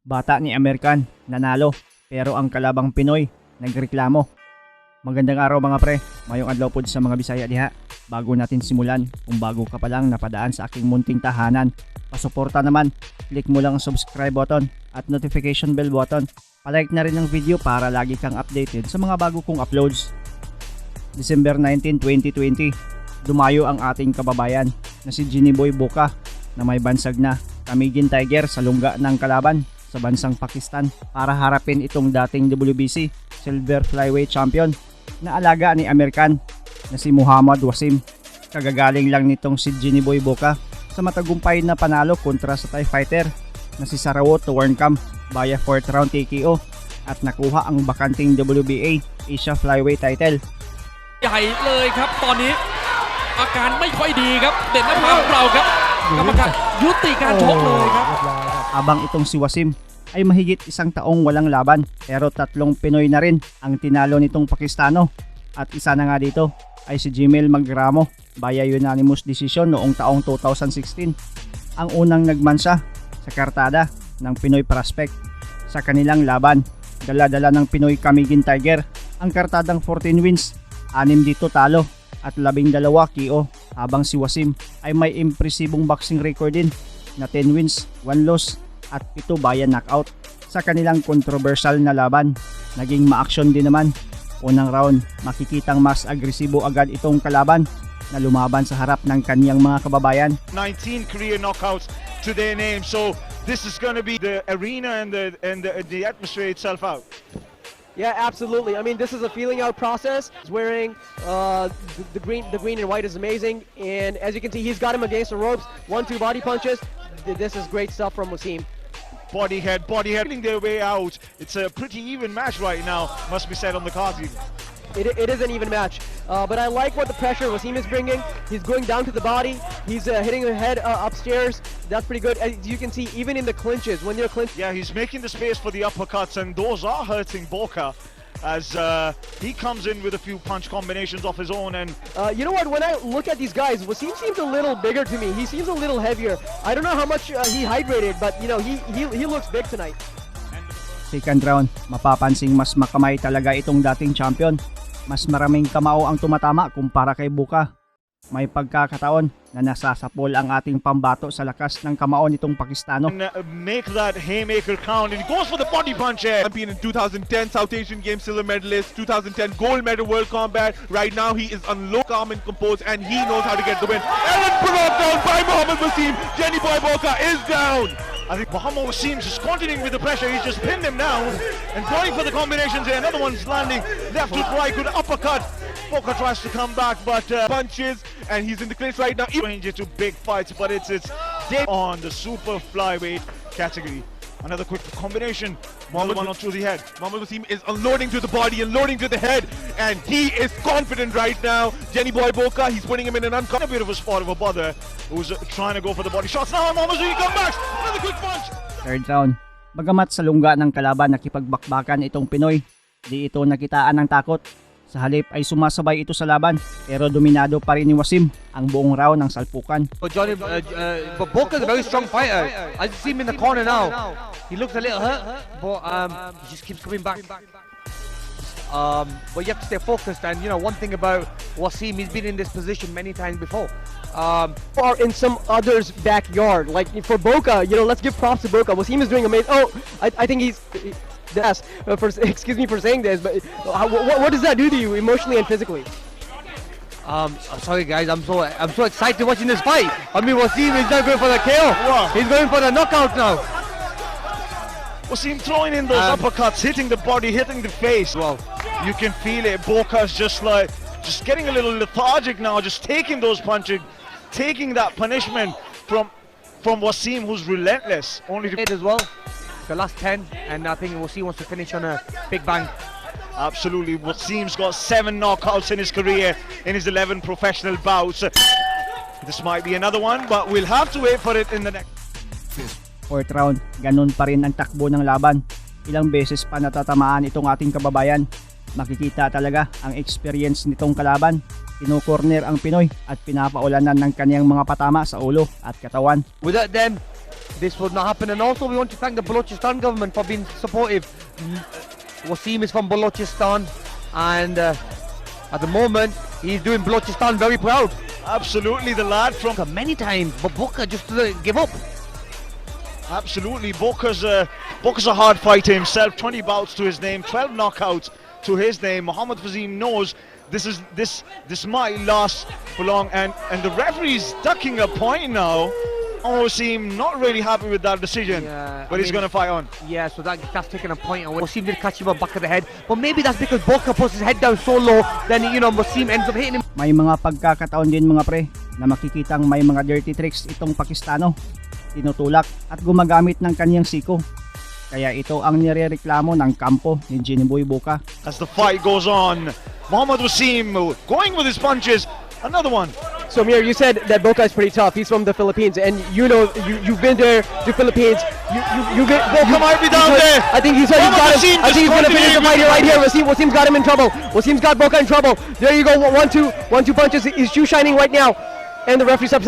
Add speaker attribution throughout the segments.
Speaker 1: Bata ni Amir, nanalo, pero ang kalabang Pinoy, nagreklamo. Magandang araw mga pre, maayong adlaw po sa mga Bisaya diha. Bago natin simulan, kung bago ka pa lang napadaan sa aking munting tahanan, pasuporta naman, click mo lang ang subscribe button at notification bell button. Palike na rin ang video para lagi kang updated sa mga bago kong uploads. December 19, 2020, dumayo ang ating kababayan na si Jeny Boy Boca na may bansag na Tamigin Tiger sa lungga ng kalaban sa bansang Pakistan para harapin itong dating WBC Silver Flyweight Champion na alaga ni Amir na si Muhammad Waseem. Kagagaling lang nitong si Jeny Boy Boca sa matagumpay na panalo kontra sa Thai fighter na si Sarawat Warncam via 4th round TKO at nakuha ang bakanting WBA Asia Flyweight title.
Speaker 2: ใหญ่เลยครับตอนนี้อาการไม่ค่อยดีครับเด่นนภาของเราครับกรรมการยุติการชกเลยครับ
Speaker 1: Abang itong si Waseem ay mahigit isang taong walang laban pero tatlong Pinoy na rin ang tinalo nitong Pakistano at isa na nga dito ay si Nagreklamo via unanimous decision noong taong 2016. Ang unang nagmansa sa kartada ng Pinoy prospect sa kanilang laban. Dala-dala ng Pinoy Tamigin Tiger ang kartadang 14 wins, 6 dito talo at 12 KO, habang si Waseem ay may impresibong boxing record din na 10 wins, 1 loss at 7 via knockout sa kanilang kontrobersyal na laban. Naging ma-action din naman. Unang round, makikitang mas agresibo agad itong kalaban na lumaban sa harap ng kaniyang mga kababayan.
Speaker 3: 19 career knockouts to their name, so this is going to be the arena and the atmosphere itself out.
Speaker 4: Yeah, absolutely. I mean, this is a feeling out process. He's wearing the green and white is amazing, and as you can see, he's got him against the ropes. 1-2 body punches. This is great stuff from Waseem.
Speaker 3: Body head, feeling their way out. It's a pretty even match right now, must be said on the cards.
Speaker 4: It is an even match, but I like what the pressure Waseem is bringing. He's going down to the body. He's hitting the head upstairs. That's pretty good. As you can see, even in the clinches, when you're clinching.
Speaker 3: Yeah, he's making the space for the uppercuts, and those are hurting Boca as he comes in with a few punch combinations of his own. And
Speaker 4: you know what? When I look at these guys, Waseem seems a little bigger to me. He seems a little heavier. I don't know how much he hydrated, but you know, he looks big tonight.
Speaker 1: Second round, mapapansing mas makamay talaga itong dating champion. Mas maraming kamao ang tumatama kumpara kay Boca. May pagkakataon na nasasapol ang ating pambato sa lakas ng kamao nitong Pakistano.
Speaker 3: Make that haymaker count, and he goes for the body punch.
Speaker 5: Champion in 2010 South Asian Games silver medalist, 2010 gold medal World Combat. Right now he is on low, calm and composed, and he knows how to get the win. And brought down by Muhammad Waseem. Jeny Boy Boca is down.
Speaker 3: I think Muhammad Waseem just continuing with the pressure. He's just pinned him down and going for the combinations there. Another one's landing left to right with uppercut. Boca tries to come back, but
Speaker 5: Punches, and he's in the clinch right now.
Speaker 3: Stranger to big fights, but it's on the super flyweight category. Another quick combination. Another one onto the head.
Speaker 5: Muhammad Waseem is unloading to the body and loading to the head, and he is confident right now. Jeny Boy Boca, he's putting him in an
Speaker 3: A bit of a spot of a bother who's trying to go for the body shots. Now Muhammad Waseem comes back. Another quick punch.
Speaker 1: Third round, bagamat sa lungga ng kalaban nakipagbakbakan itong Pinoy, di ito nakitaan ng takot. Sa halip ay sumasabay ito sa laban, pero dominado pa rin ni Waseem ang buong round ng salpukan.
Speaker 6: But Boca is a very strong fighter. I see him in the corner now. He looks a little hurt, but he just keeps coming back. But you have to stay focused, and you know one thing about Waseem, he's been in this position many times before.
Speaker 4: Or in some other's backyard, like for Boca, you know, let's give props to Boca. Waseem is doing amazing. Oh, I think he's. Yes, excuse me for saying this, but what does that do to you emotionally and physically?
Speaker 6: I'm sorry guys, I'm so excited watching this fight. I mean, Waseem is not going for the KO.
Speaker 3: Wow.
Speaker 6: He's going for the knockout now.
Speaker 3: Waseem throwing in those uppercuts, hitting the body, hitting the face. Well, you can feel it. Boca's just getting a little lethargic now, just taking those punches, taking that punishment from Waseem, who's relentless. Only to
Speaker 6: As well, the last 10, and I think Waseem wants to finish on a big bang.
Speaker 3: Absolutely, Waseem's got 7 knockouts in his career in his 11 professional bouts. This might be another one, but we'll have to wait for it in the next.
Speaker 1: Fourth round, ganun pa rin ang takbo ng laban. Ilang beses pa natatamaan itong ating kababayan. Makikita talaga ang experience nitong kalaban. Kinukorner ang Pinoy at pinapaulanan ng kaniyang mga patama sa ulo at katawan.
Speaker 6: Without them, this would not happen. And also we want to thank the Balochistan government for being supportive. Waseem is from Balochistan, and at the moment he's doing Balochistan very proud.
Speaker 3: Absolutely, the lad from...
Speaker 6: Many times, but Boca just doesn't give up.
Speaker 3: Absolutely, Boca's a hard fighter himself. 20 bouts to his name, 12 knockouts to his name. Muhammad Waseem knows this might last for long, and the referee's ducking a point now. Waseem not really happy with that decision, but he's going to fight on.
Speaker 6: Yeah, so that's taking a point away. Waseem did catch him on back of the head, but maybe that's because Boca puts his head down so low, then Waseem ends up hitting him.
Speaker 1: May mga pagkakataon din mga pre na makikitang may mga dirty tricks itong Pakistano. Tinutulak at gumagamit ng kanyang siko. Kaya ito ang nirereklamo ng kampo ni Jeny Boy Boca.
Speaker 3: As the fight goes on, Muhammad Waseem going with his punches. Another one.
Speaker 4: So Amir, you said that Boca is pretty tough. He's from the Philippines, and you've been there to Philippines.
Speaker 3: Boca might be down there.
Speaker 4: I think he's got him. I think he's gonna finish the fight right here. Waseem's got him in trouble. Waseem's got Boca in trouble. There you go. One, two punches. His shoe shining right now, and the referee's up.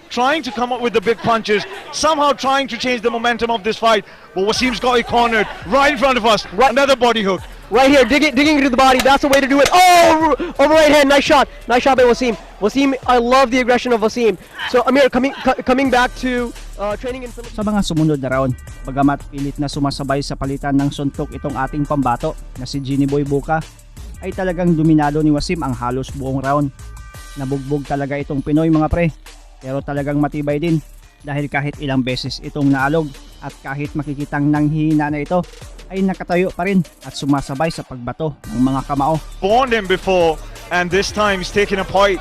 Speaker 3: Trying to come up with the big punches, somehow trying to change the momentum of this fight. But Waseem's got it cornered right in front of us. Another body hook.
Speaker 4: Right here, digging into the body. That's the way to do it. Oh, over right hand. Nice shot by Waseem. Waseem, I love the aggression of Waseem. So Amir, coming back to training in Philippines.
Speaker 1: Sa mga sumunod na round, bagamat pilit na sumasabay sa palitan ng suntok itong ating pambato na si Jeny Boy Boca, ay talagang dominado ni Waseem ang halos buong round. Nabugbog talaga itong Pinoy mga pre, pero talagang matibay din dahil kahit ilang beses itong naalog at kahit makikitang nanghihina na ito, ay nakatayo pa rin at sumasabay sa pagbato ng mga kamao.
Speaker 3: Warned him before, and this time he's taking a point.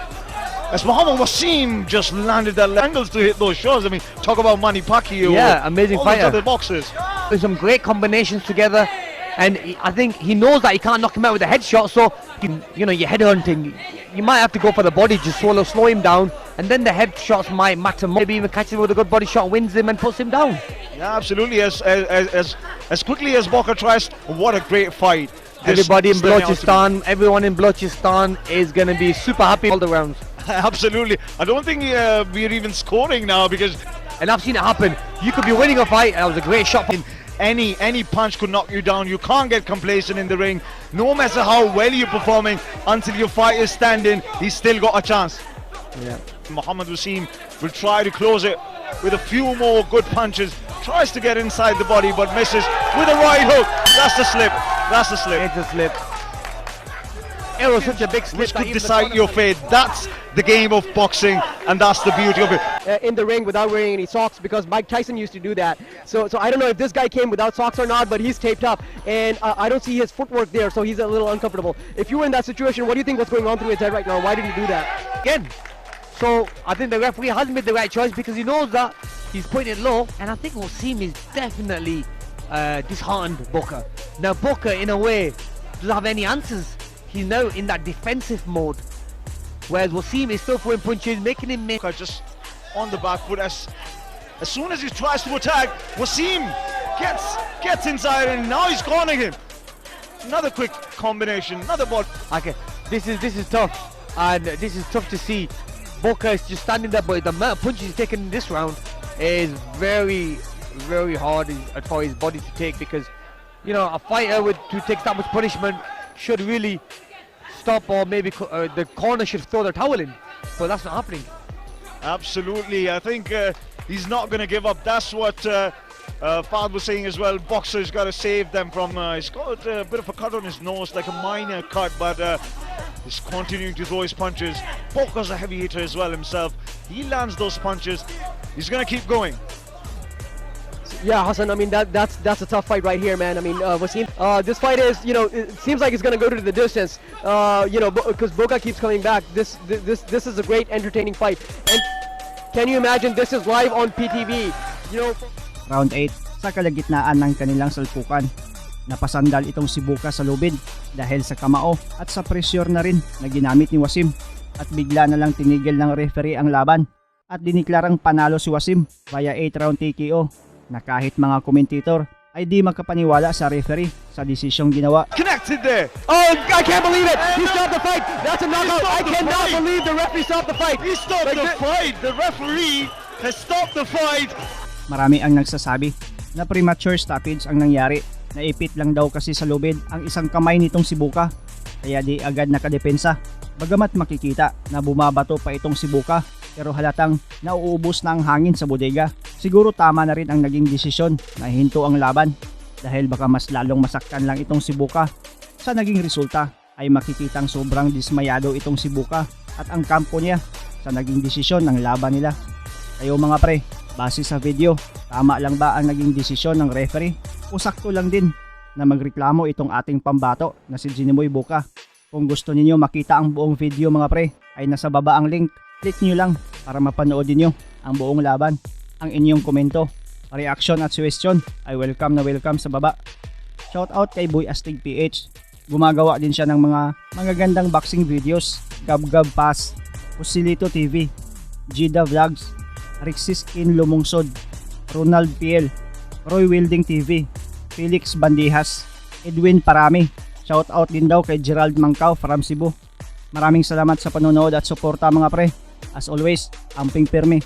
Speaker 3: As Muhammad Waseem just landed the angles to hit those shots. I mean, talk about Manny Pacquiao.
Speaker 6: Yeah, amazing
Speaker 3: all
Speaker 6: fighter.
Speaker 3: All the other boxers.
Speaker 6: There's some great combinations together, and I think he knows that he can't knock him out with a headshot. So, you're headhunting. You might have to go for the body, just slow him down, and then the headshots might matter more. Maybe even catch him with a good body shot, wins him, and puts him down.
Speaker 3: Yeah, absolutely. As quickly as Boca tries, what a great fight.
Speaker 6: Everybody in Balochistan, everyone in Balochistan is going to be super happy all the rounds.
Speaker 3: Absolutely. I don't think we're even scoring now because...
Speaker 6: And I've seen it happen. You could be winning a fight, and that was a great shot.
Speaker 3: Any punch could knock you down. You can't get complacent in the ring. No matter how well you're performing, until your fight is standing, he's still got a chance.
Speaker 6: Yeah.
Speaker 3: Muhammad Waseem will try to close it with a few more good punches. Tries to get inside the body but misses with a right hook. That's the slip. That's the slip.
Speaker 6: It's a slip. It was such a big slip.
Speaker 3: Which could decide your fate. That's the game of boxing, and that's the beauty of it.
Speaker 4: In the ring without wearing any socks, because Mike Tyson used to do that. So I don't know if this guy came without socks or not, but he's taped up, and I don't see his footwork there, so he's a little uncomfortable. If you were in that situation, what do you think was going on through his head right now? Why did he do that?
Speaker 6: Again. So I think the referee has made the right choice because he knows that he's putting it low, and I think Waseem is definitely disheartened Boca. Now Boca, in a way, doesn't have any answers. He's now in that defensive mode, whereas Waseem is still throwing punches, making him miss.
Speaker 3: Just on the back foot. As soon as he tries to attack, Waseem gets inside, and now he's cornering him. Another quick combination, another ball.
Speaker 6: Okay, this is tough, and this is tough to see. Boca is just standing there, but the amount of punches he's taken in this round is very, very hard for his body to take, because a fighter who takes that much punishment should really stop, or maybe the corner should throw their towel in, but that's not happening.
Speaker 3: Absolutely, I think he's not going to give up. That's what Fahd was saying as well. Boxer's got to save them from. He's got a bit of a cut on his nose, like a minor cut, but he's continuing to throw his punches. Boca's a heavy hitter as well himself. He lands those punches. He's going to keep going.
Speaker 4: Yeah, Hassan, I mean, that's a tough fight right here, man. I mean, Waseem, this fight is, it seems like it's going to go to the distance, because Boca keeps coming back. This is a great, entertaining fight. And can you imagine this is live on PTV?
Speaker 1: Round 8, sa kalagitnaan ng kanilang salpukan. Napasandal itong si Boca sa lubid dahil sa kamao at sa pressure na rin na ginamit ni Waseem, at bigla na lang tinigil ng referee ang laban at diniklarang panalo si Waseem via 8-round TKO, na kahit mga komentator ay di makapaniwala sa referee sa desisyong ginawa.
Speaker 3: Connected there.
Speaker 4: Oh, I can't believe it. He stopped the fight. That's a knockout. I cannot believe the referee stopped the fight.
Speaker 3: He stopped the fight. The referee has stopped the fight.
Speaker 1: Marami ang nagsasabi na premature stoppage ang nangyari. Naipit lang daw kasi sa lubid ang isang kamay nitong si Boca, kaya di agad nakadepensa. Bagamat makikita na bumabato pa itong si Boca, pero halatang nauubos na ang hangin sa bodega. Siguro tama na rin ang naging desisyon na hinto ang laban, dahil baka mas lalong masaktan lang itong si Boca. Sa naging resulta ay makikitang sobrang dismayado itong si Boca at ang kampo niya sa naging desisyon ng laban nila. Kayo mga pre, base sa video, tama lang ba ang naging desisyon ng referee o sakto lang din na magreklamo itong ating pambato na si Jeny Boy Boca? Kung gusto ninyo makita ang buong video mga pre, ay nasa baba ang link. Click nyo lang para mapanood niyo ang buong laban. Ang inyong komento, reaction at suggestion ay welcome na welcome sa baba. Shoutout kay Boy Astig PH. Gumagawa din siya ng mga magagandang boxing videos. Gab Pass, Pusilito TV, Gida Vlogs, Rixis Kin Lumungsod, Ronald PL, Roy Wilding TV, Felix Bandihas, Edwin Parami. Shoutout din daw kay Gerald Mangkaw from Cebu. Maraming salamat sa panonood at suporta mga pre. As always, amping pirmi.